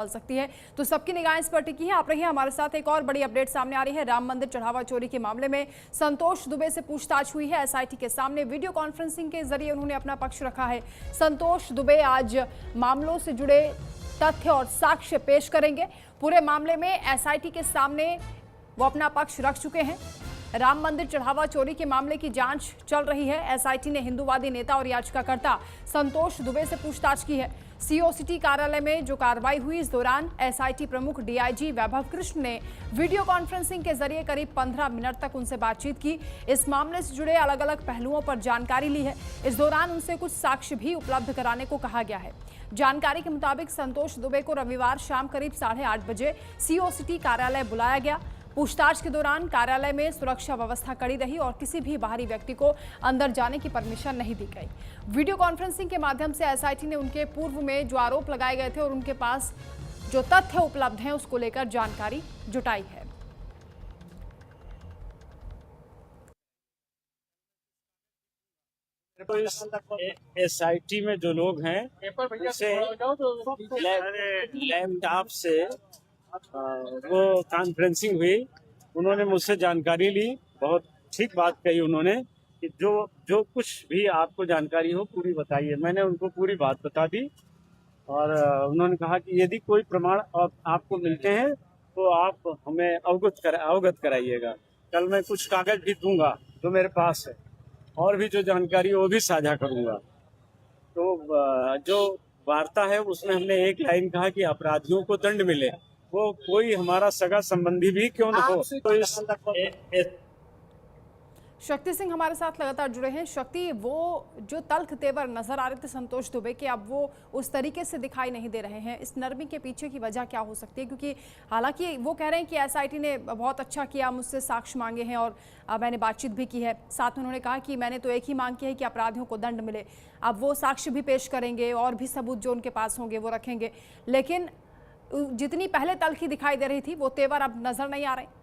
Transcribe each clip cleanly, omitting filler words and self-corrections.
चल सकती है। तो सबकी निगाहें इस पर टिकी हैं। आप रहिए हमारे साथ। एक और बड़ी अपडेट सामने आ रही है। राम मंदिर चढ़ावा चोरी के मामले में संतोष दुबे से पूछताछ हुई है। एसआईटी के सामने वीडियो कॉन्फ्रेंसिंग के जरिए उन्होंने अपना पक्ष रखा है। संतोष दुबे आज मामलों से जुड़े तथ्य और साक्ष्य पेश करेंगे। पूरे मामले में एसआईटी के सामने वो अपना पक्ष रख चुके हैं। राम मंदिर चढ़ावा चोरी के मामले की जांच चल रही है। एसआईटी ने हिंदूवादी नेता और याचिकाकर्ता संतोष दुबे से पूछताछ की है। सीओसीटी कार्यालय में जो कार्रवाई हुई, इस दौरान एसआईटी प्रमुख डीआईजी वैभव कृष्ण ने वीडियो कॉन्फ्रेंसिंग के जरिए करीब 15 मिनट तक उनसे बातचीत की। इस मामले से जुड़े अलग अलग पहलुओं पर जानकारी ली है। इस दौरान उनसे कुछ साक्ष्य भी उपलब्ध कराने को कहा गया है। जानकारी के मुताबिक संतोष दुबे को रविवार शाम करीब 8:30 बजे सीओसीटी कार्यालय बुलाया गया। पूछताछ के दौरान कार्यालय में सुरक्षा व्यवस्था कड़ी रही और किसी भी बाहरी व्यक्ति को अंदर जाने की परमिशन नहीं दी गई। वीडियो कॉन्फ्रेंसिंग के माध्यम से एसआईटी ने उनके पूर्व में जो आरोप लगाए गए थे और उनके पास जो तथ्य उपलब्ध हैं उसको लेकर जानकारी जुटाई है। तो इस एसआईटी में जो लोग हैं उसे लैपटॉप से वो कॉन्फ्रेंसिंग हुई। उन्होंने मुझसे जानकारी ली। बहुत ठीक बात कही उन्होंने कि जो कुछ भी आपको जानकारी हो पूरी बताइए। मैंने उनको पूरी बात बता दी और उन्होंने कहा कि यदि कोई प्रमाण आपको मिलते हैं तो आप हमें अवगत कराइएगा। कल मैं कुछ कागज भी दूंगा जो मेरे पास है और भी जो जानकारी वो भी साझा करूंगा। तो जो वार्ता है उसमें हमने एक लाइन कहा कि अपराधियों को दंड मिले, वो कोई हमारा सगा संबंधी भी क्यों न हो। तो इस शक्ति सिंह हमारे साथ लगातार जुड़े हैं। शक्ति, वो जो तल्ख तेवर नजर आ रहे थे संतोष दुबे के, अब वो उस तरीके से दिखाई नहीं दे रहे हैं। इस नरमी के पीछे की वजह क्या हो सकती है? क्योंकि हालांकि वो कह रहे हैं कि एसआईटी ने बहुत अच्छा किया, मुझसे साक्ष्य मांगे हैं और मैंने बातचीत भी की है। साथ में उन्होंने कहा कि मैंने तो एक ही मांग की है कि अपराधियों को दंड मिले। अब वो साक्ष्य भी पेश करेंगे और भी सबूत जो उनके पास होंगे वो रखेंगे, लेकिन जितनी पहले तल्खी दिखाई दे रही थी वो तेवर अब नजर नहीं आ रहे।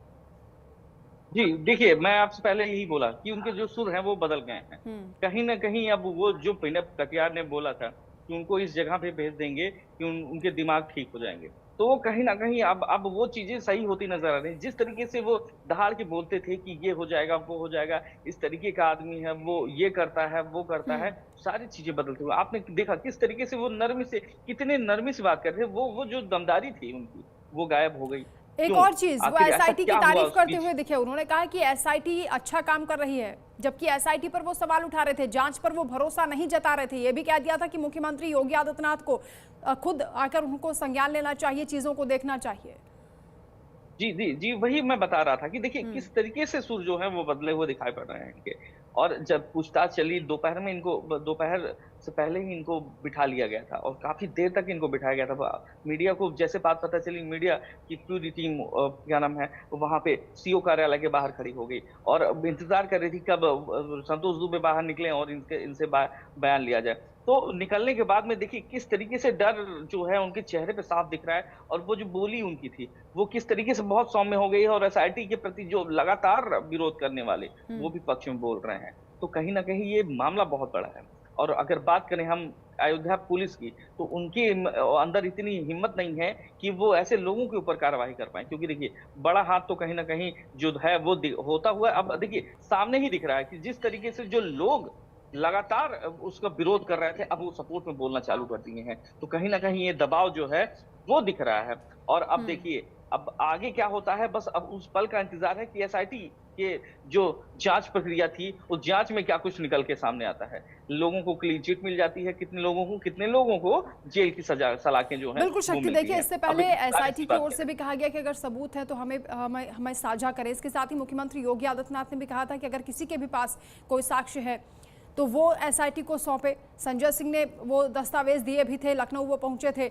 जी देखिए, मैं आपसे पहले यही बोला कि उनके जो सुर हैं वो बदल गए हैं। कहीं ना कहीं अब वो जो प्रणब कटियार ने बोला था कि उनको इस जगह पे भेज देंगे कि उनके दिमाग ठीक हो जाएंगे, तो वो कहीं ना कहीं अब वो चीजें सही होती नजर आ रही। जिस तरीके से वो दहाड़ के बोलते थे कि ये हो जाएगा वो हो जाएगा, इस तरीके का आदमी है, वो ये करता है वो करता है, सारी चीजें बदलते हुए आपने देखा किस तरीके से वो नरमी से, कितने नरमी से बात कर रहे थे। वो जो दमदारी थी उनकी वो गायब हो गई। एक क्यों? और चीज, वो आखिर ऐसा एसआईटी की क्या हुआ तारीफ उस करते बीच? हुए दिखे। उन्होंने कहा कि एसआईटी अच्छा काम कर रही है, जबकि एसआईटी पर वो सवाल उठा रहे थे, जांच पर वो भरोसा नहीं जता रहे थे। ये भी कह दिया था कि मुख्यमंत्री योगी आदित्यनाथ को खुद आकर उनको संज्ञान लेना चाहिए, चीजों को देखना चाहिए। जी जी जी, वही मैं बता रहा था कि देखिए किस तरीके से सुर जो है वो बदले हुए दिखाई पड़ रहे हैं इनके। और जब पूछताछ चली दोपहर में, दोपहर से पहले ही इनको बिठा लिया गया था और काफी देर तक इनको बिठाया गया था। मीडिया को जैसे बात पता चली, मीडिया की पूरी टीम क्या नाम है वहां पे सीओ कार्यालय के बाहर खड़ी हो गई और इंतजार कर रही थी कब संतोष दुबे बाहर निकले और इनसे बयान लिया जाए। तो निकलने के बाद में देखिए किस तरीके से डर जो है उनके चेहरे पे साफ दिख रहा है, और वो जो बोली उनकी थी वो किस तरीके से बहुत सौम्य हो गई है। और एसआईटी के प्रति जो लगातार विरोध करने वाले वो भी पक्ष में बोल रहे हैं। तो कहीं ना कहीं ये मामला बहुत बड़ा है। और अगर बात करें हम अयोध्या पुलिस की, तो उनके अंदर इतनी हिम्मत नहीं है कि वो ऐसे लोगों के ऊपर कार्रवाई कर पाए, क्योंकि देखिए बड़ा हाथ तो कहीं ना कहीं जो है वो होता हुआ अब देखिए सामने ही दिख रहा है कि जिस तरीके से जो लोग लगातार उसका विरोध कर रहे थे अब वो सपोर्ट में बोलना चालू कर दिए हैं। तो कहीं ना कहीं ये दबाव जो है वो दिख रहा है। और अब देखिए अब आगे क्या होता है, बस अब उस पल का इंतजार है कि एसआईटी के जो जांच प्रक्रिया थी उस जांच में क्या कुछ निकल के सामने आता है। लोगों को क्लीन चिट मिल जाती है, कितने लोगों को जेल की सजा सलाखें जो है बिल्कुल शक्ति, देखिए इससे पहले एसआईटी की ओर से भी कहा गया कि अगर सबूत है तो हमें साझा करें। इसके साथ ही मुख्यमंत्री योगी आदित्यनाथ ने भी कहा था कि अगर किसी के भी पास कोई साक्ष्य है तो वो एसआईटी को सौंपे। संजय सिंह ने वो दस्तावेज दिए भी थे, लखनऊ वो पहुंचे थे।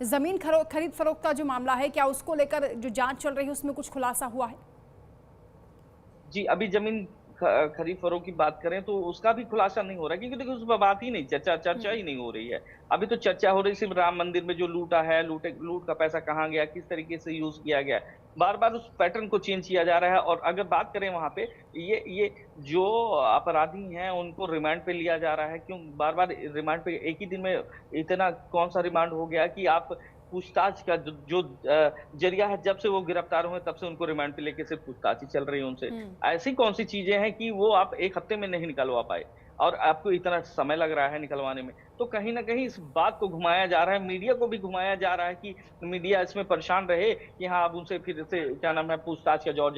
जमीन खरीद फरोख्त का जो मामला है, क्या उसको लेकर जो जांच चल रही है उसमें कुछ खुलासा हुआ है? जी, अभी जमीन खरीद फरोख्त की बात करें तो उसका भी खुलासा नहीं हो रहा है, क्योंकि देखिए उस पर बात ही नहीं, चर्चा ही नहीं हो रही है। अभी तो चर्चा हो रही सिर्फ राम मंदिर में जो लूटा है, लूट का पैसा कहाँ गया, किस तरीके से यूज किया गया। बार बार उस पैटर्न को चेंज किया जा रहा है। और अगर बात करें वहां पे ये जो अपराधी हैं उनको रिमांड पे लिया जा रहा है। क्यों बार बार रिमांड पे? एक ही दिन में इतना कौन सा रिमांड हो गया कि आप पूछताछ का जो जरिया है, जब से वो गिरफ्तार हुए तब से उनको रिमांड पे लेके सिर्फ पूछताछ ही चल रही है उनसे। ऐसी कौन सी चीजें हैं कि वो आप एक हफ्ते में नहीं निकलवा पाए और आपको इतना समय लग रहा है निकलवाने में? तो कहीं ना कहीं इस बात को घुमाया जा रहा है, मीडिया को भी घुमाया जा रहा है कि मीडिया इसमें परेशान रहे कि हाँ अब उनसे फिर से क्या नाम है पूछताछ का दौर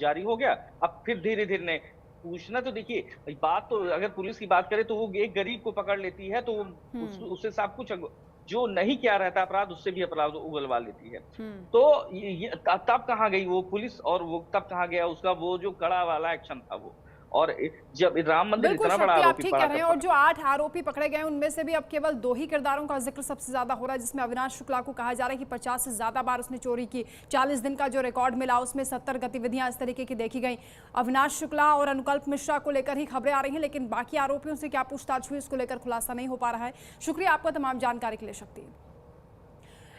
जारी हो गया, अब फिर धीरे धीरे ने पूछना। तो देखिए बात तो अगर पुलिस की बात करें तो वो एक गरीब को पकड़ लेती है तो उससे सब कुछ जो नहीं किया रहता अपराध उससे भी अपराध उगलवा लेती है। तो तब कहाँ गई वो पुलिस और वो तब कहाँ गया उसका वो जो कड़ा वाला एक्शन था वो। और जब राम मंदिर इतना बड़ा आप ठीक कह रहे हैं। और जो 8 आरोपी पकड़े गए उनमें से भी अब केवल 2 ही किरदारों का जिक्र सबसे ज्यादा हो रहा है, जिसमें अविनाश शुक्ला को कहा जा रहा है कि 50 से ज्यादा बार उसने चोरी की। 40 दिन का जो रिकॉर्ड मिला उसमें 70 गतिविधियां इस तरीके की देखी गई। अविनाश शुक्ला और अनुकल्प मिश्रा को लेकर ही खबरें आ रही हैं, लेकिन बाकी आरोपियों से क्या पूछताछ हुई इसको लेकर खुलासा नहीं हो पा रहा है। शुक्रिया आपका तमाम जानकारी के लिए शक्ति।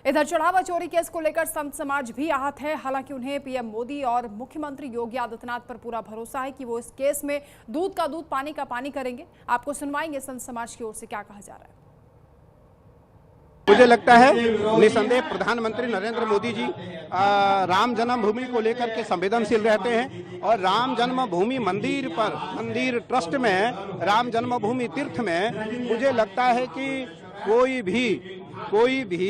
इधर चढ़ावा चोरी केस को लेकर संत समाज भी आहत है। हालांकि उन्हें पीएम मोदी और मुख्यमंत्री योगी आदित्यनाथ पर पूरा भरोसा है कि वो इस केस में दूध का दूध पानी का पानी करेंगे। आपको सुनवाएंगे संत समाज की ओर से क्या कहा जा रहा है। मुझे लगता है निसंदेह प्रधानमंत्री नरेंद्र मोदी जी राम जन्मभूमि को लेकर के संवेदनशील रहते हैं और राम जन्मभूमि मंदिर ट्रस्ट में, राम जन्मभूमि तीर्थ में मुझे लगता है कि कोई भी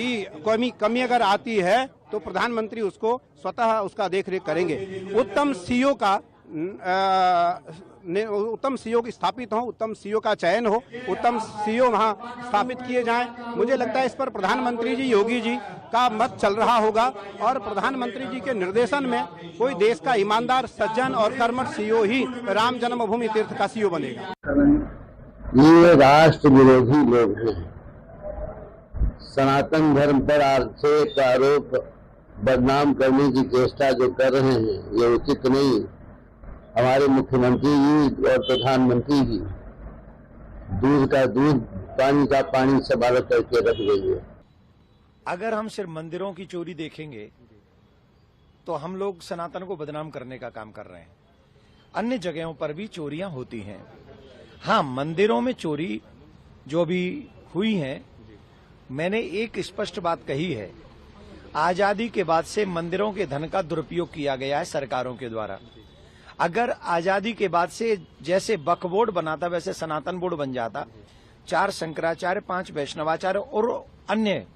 कमी अगर आती है तो प्रधानमंत्री उसको स्वतः उसका देखरेख करेंगे। उत्तम सीईओ स्थापित हो, उत्तम सीईओ का चयन हो, उत्तम सीईओ वहाँ स्थापित किए जाएं। मुझे लगता है इस पर प्रधानमंत्री जी योगी जी का मत चल रहा होगा और प्रधानमंत्री जी के निर्देशन में कोई देश का ईमानदार, सज्जन और कर्मठ सीईओ ही राम जन्मभूमि तीर्थ का सीईओ बनेगा। ये राष्ट्र विरोधी लोग हैं, सनातन धर्म पर आक्षेप आरोप बदनाम करने की चेष्टा जो कर रहे हैं ये उचित नहीं। हमारे मुख्यमंत्री जी और प्रधानमंत्री जी दूध का दूध पानी का पानी संभाल करके रख गई है। अगर हम सिर्फ मंदिरों की चोरी देखेंगे तो हम लोग सनातन को बदनाम करने का काम कर रहे हैं। अन्य जगहों पर भी चोरियां होती हैं। हाँ, मंदिरों में चोरी जो भी हुई है, मैंने एक स्पष्ट बात कही है, आजादी के बाद से मंदिरों के धन का दुरुपयोग किया गया है सरकारों के द्वारा। अगर आजादी के बाद से जैसे वक्फ बोर्ड बना था वैसे सनातन बोर्ड बन जाता, 4 शंकराचार्य, 5 वैष्णवाचार्य और अन्य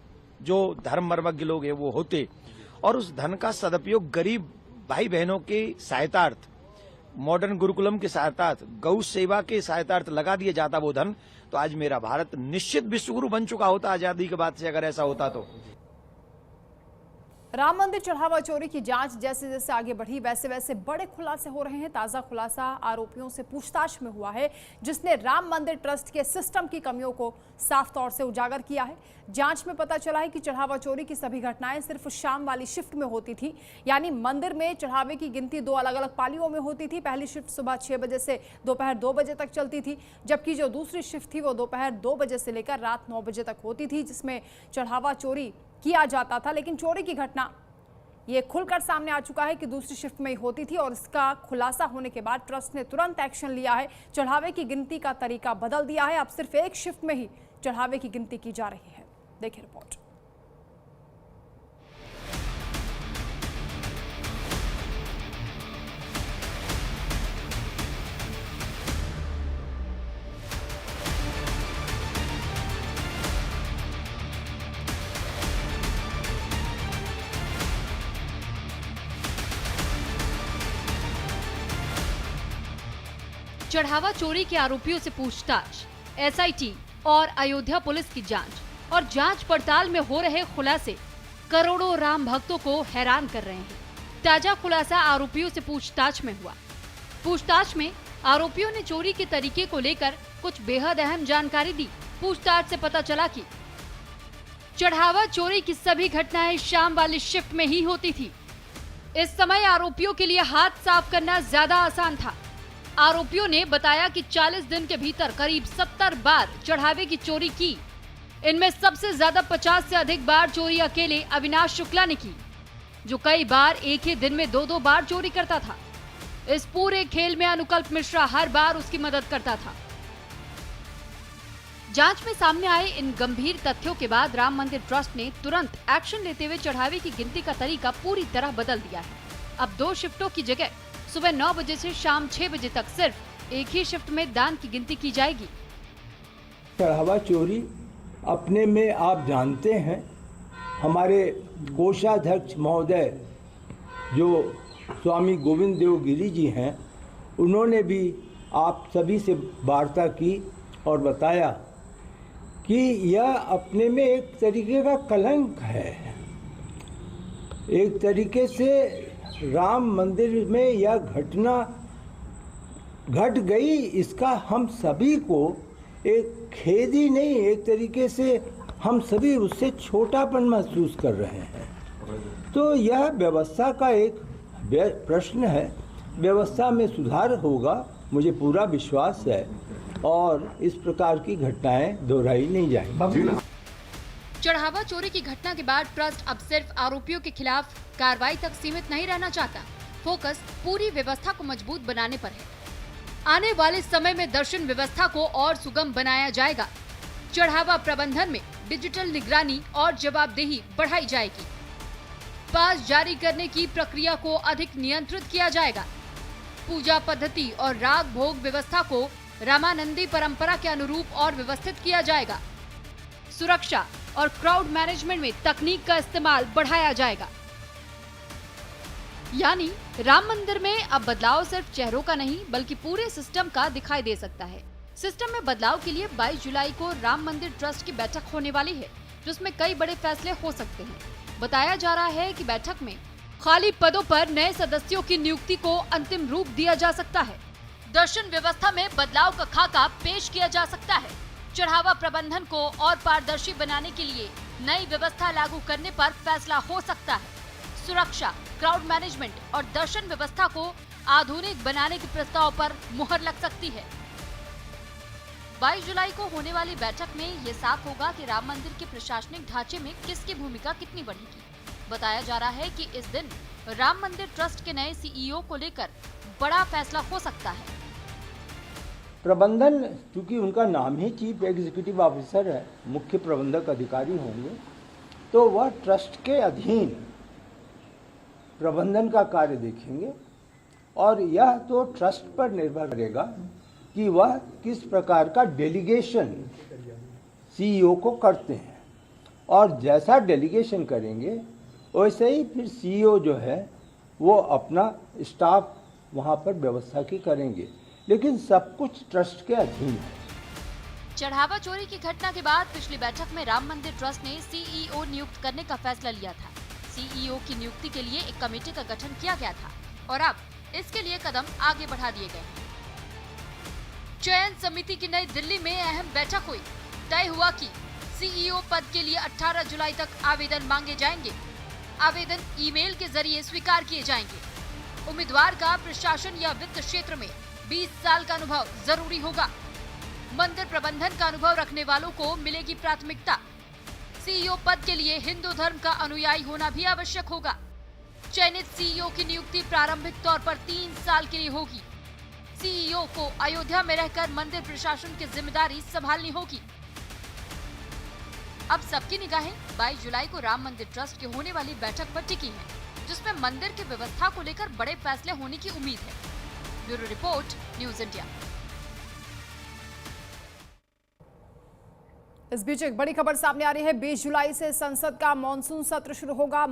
जो धर्म मर्मज्ञ लोग हैं वो होते और उस धन का सदुपयोग गरीब भाई बहनों के सहायतार्थ, मॉडर्न गुरुकुलम के सहायतार्थ, गौ सेवा के सहायतार्थ लगा दिया जाता वो धन, तो आज मेरा भारत निश्चित विश्वगुरु बन चुका होता आजादी के बाद से, अगर ऐसा होता तो। राम मंदिर चढ़ावा चोरी की जांच जैसे जैसे आगे बढ़ी वैसे वैसे बड़े खुलासे हो रहे हैं। ताजा खुलासा आरोपियों से पूछताछ में हुआ है, जिसने राम मंदिर ट्रस्ट के सिस्टम की कमियों को साफ तौर से उजागर किया है। जांच में पता चला है कि चढ़ावा चोरी की सभी घटनाएं सिर्फ शाम वाली शिफ्ट में होती थी, यानी मंदिर में चढ़ावे की गिनती 2 अलग अलग पालियों में होती थी। पहली शिफ्ट सुबह 6 बजे से दोपहर 2 बजे तक चलती थी, जबकि जो दूसरी शिफ्ट थी वो दोपहर 2 बजे से लेकर रात 9 बजे तक होती थी, जिसमें चढ़ावा चोरी किया जाता था। लेकिन चोरी की घटना ये खुलकर सामने आ चुका है कि दूसरी शिफ्ट में ही होती थी और इसका खुलासा होने के बाद ट्रस्ट ने तुरंत एक्शन लिया है। चढ़ावे की गिनती का तरीका बदल दिया है। अब सिर्फ एक शिफ्ट में ही चढ़ावे की गिनती की जा रही है। देखिए रिपोर्ट। चढ़ावा चोरी के आरोपियों से पूछताछ, एसआईटी और अयोध्या पुलिस की जांच और जांच पड़ताल में हो रहे खुलासे करोड़ों राम भक्तों को हैरान कर रहे हैं। ताजा खुलासा आरोपियों से पूछताछ में हुआ। पूछताछ में आरोपियों ने चोरी के तरीके को लेकर कुछ बेहद अहम जानकारी दी। पूछताछ से पता चला कि चढ़ावा चोरी की सभी घटनाएं शाम वाली शिफ्ट में ही होती थी। इस समय आरोपियों के लिए हाथ साफ करना ज्यादा आसान था। आरोपियों ने बताया कि 40 दिन के भीतर करीब 70 बार चढ़ावे की चोरी की। इनमें सबसे ज्यादा 50 से अधिक बार चोरी अकेले अविनाश शुक्ला ने की, जो कई बार एक ही दिन में 2-2 बार चोरी करता था। इस पूरे खेल में अनुकल्प मिश्रा हर बार उसकी मदद करता था। जांच में सामने आए इन गंभीर तथ्यों के बाद राम मंदिर ट्रस्ट ने तुरंत एक्शन लेते हुए चढ़ावे की गिनती का तरीका पूरी तरह बदल दिया है। अब 2 शिफ्टों की जगह सुबह 9 बजे से शाम 6 बजे तक सिर्फ एक ही शिफ्ट में दान की गिनती की जाएगी। चढ़ावा चोरी अपने में आप जानते हैं, हमारे कोषाध्यक्ष महोदय जो स्वामी गोविंद देव गिरी जी हैं, उन्होंने भी आप सभी से वार्ता की और बताया कि यह अपने में एक तरीके का कलंक है। एक तरीके से राम मंदिर में यह घटना घट गई, इसका हम सभी को एक खेद ही नहीं, एक तरीके से हम सभी उससे छोटापन महसूस कर रहे हैं। तो यह व्यवस्था का एक प्रश्न है, व्यवस्था में सुधार होगा, मुझे पूरा विश्वास है, और इस प्रकार की घटनाएं दोहराई नहीं जाएंगी। चढ़ावा चोरी की घटना के बाद ट्रस्ट अब सिर्फ आरोपियों के खिलाफ कार्रवाई तक सीमित नहीं रहना चाहता। फोकस पूरी व्यवस्था को मजबूत बनाने पर है। आने वाले समय में दर्शन व्यवस्था को और सुगम बनाया जाएगा। चढ़ावा प्रबंधन में डिजिटल निगरानी और जवाबदेही बढ़ाई जाएगी। पास जारी करने की प्रक्रिया को अधिक नियंत्रित किया जाएगा। पूजा पद्धति और राग भोग व्यवस्था को रामानंदी परंपरा के अनुरूप और व्यवस्थित किया जाएगा। सुरक्षा और क्राउड मैनेजमेंट में तकनीक का इस्तेमाल बढ़ाया जाएगा। यानी राम मंदिर में अब बदलाव सिर्फ चेहरों का नहीं बल्कि पूरे सिस्टम का दिखाई दे सकता है। सिस्टम में बदलाव के लिए 22 जुलाई को राम मंदिर ट्रस्ट की बैठक होने वाली है, जिसमें कई बड़े फैसले हो सकते हैं। बताया जा रहा है कि बैठक में खाली पदों पर नए सदस्यों की नियुक्ति को अंतिम रूप दिया जा सकता है। दर्शन व्यवस्था में बदलाव का खाका पेश किया जा सकता है। चढ़ावा प्रबंधन को और पारदर्शी बनाने के लिए नई व्यवस्था लागू करने पर फैसला हो सकता है। सुरक्षा, क्राउड मैनेजमेंट और दर्शन व्यवस्था को आधुनिक बनाने के प्रस्ताव पर मुहर लग सकती है। 22 जुलाई को होने वाली बैठक में ये साफ होगा कि राम मंदिर के प्रशासनिक ढांचे में किसकी भूमिका कितनी बढ़ेगी। बताया जा रहा है कि इस दिन राम मंदिर ट्रस्ट के नए सीईओ को लेकर बड़ा फैसला हो सकता है। प्रबंधन, क्योंकि उनका नाम ही चीफ एग्जीक्यूटिव ऑफिसर है, मुख्य प्रबंधक अधिकारी होंगे, तो वह ट्रस्ट के अधीन प्रबंधन का कार्य देखेंगे और यह तो ट्रस्ट पर निर्भर करेगा कि वह किस प्रकार का डेलीगेशन सीईओ को करते हैं, और जैसा डेलीगेशन करेंगे वैसे ही फिर सीईओ जो है वो अपना स्टाफ वहाँ पर व्यवस्था की करेंगे, लेकिन सब कुछ ट्रस्ट के अधीन है। चढ़ावा चोरी की घटना के बाद पिछली बैठक में राम मंदिर ट्रस्ट ने सीईओ नियुक्त करने का फैसला लिया था। सीईओ की नियुक्ति के लिए एक कमेटी का गठन किया गया था और अब इसके लिए कदम आगे बढ़ा दिए गए हैं। चयन समिति की नई दिल्ली में अहम बैठक हुई। तय हुआ कि सीईओ पद के लिए 18 जुलाई तक आवेदन मांगे जाएंगे। आवेदन ईमेल के जरिए स्वीकार किए जाएंगे। उम्मीदवार का प्रशासन या वित्त क्षेत्र में 20 साल का अनुभव जरूरी होगा। मंदिर प्रबंधन का अनुभव रखने वालों को मिलेगी प्राथमिकता। सीईओ पद के लिए हिंदू धर्म का अनुयायी होना भी आवश्यक होगा। चयनित सीईओ की नियुक्ति प्रारंभिक तौर पर 3 साल के लिए होगी। सीईओ को अयोध्या में रहकर मंदिर प्रशासन की जिम्मेदारी संभालनी होगी। अब सबकी निगाहें 22 जुलाई को राम मंदिर ट्रस्ट की होने वाली बैठक पर टिकी हैं, जिसमें मंदिर की व्यवस्था को लेकर बड़े फैसले होने की उम्मीद है। Bureau report, news India. इस बीच एक बड़ी खबर सामने आ रही है। 20 जुलाई से संसद का मॉनसून सत्र शुरू होगा।